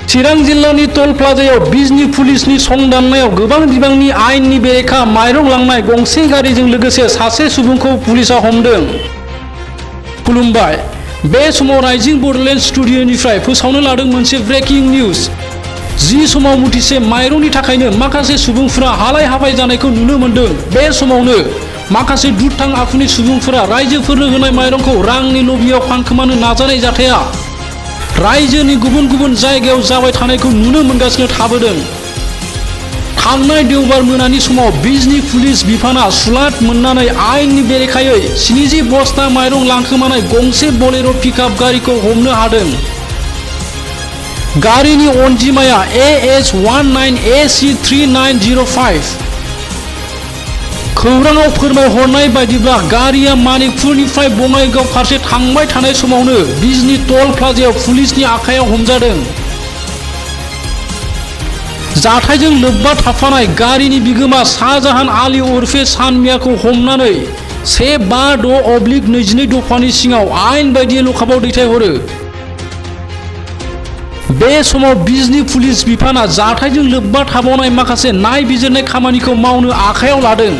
चिरां जिल्लानि टल प्लाजायाव बिजनी पुलिसनि संदाननायाव गोबां बिबांनि आयेननि बेरेखा माइरं लांनाय गंसे गारिजों लोगोसे सासे सुबुंखौ पुलिसा हमदों। खुलुमबाय। बे समाव राइजिं बड'लेण्ड स्टुडिअ'निफ्राय फोसावनो लादों मोनसे ब्रेकिं निउज। जि समाव मुथिसे माइरंनि थाखायनो माखासे सुबुंफोरा हालाय हाफाय जानायखौ नुनो मोन्दों, बे समावनो माखासे दुथां आखुनि सुबुंफोरा रायजोफोरनो होनाय माइरंखौ रांनि लबियाव फानखोमानो नाजानाय जाथाया रायजोनि गुबुन गुबुन जायगायाव जाबाय थानायखौ नुनो मोनगासिनो थाबोदों। थांनाय देवबार मोनानि समाव बिजनी पुलिस बिफाना सुलाद मोननानै आयेननि बेरेखायै 70 बस्ता माइरं लांखोमानाय गंसे बलेर' पिकआप गारिखौ हमनो हादों। गारिनि अनजिमाया AH19AC3905। खौराङाव फोरमायहरनाय बायदिब्ला गारिया मानिकपुरनिफ्राय बङाइगाव फारसे थांबाय थानाय समावनो बिजनी टल प्लाजायाव पुलिसनि आखायाव हमजादों। जाथायजों लोब्बा थाफानाय गारिनि बिगोमा शाहजाहान आली उर्फे सानमियाखौ हमनानै 156/22 दफानि सिङाव आयेन बायदियै लकआपआव दैथायहरो। बे समाव बिजनी पुलिस बिफाना जाथायजों लोब्बा थाबावनाय माखासे नायबिजिरनाय खामानिखौ मावनो आखायाव लादों।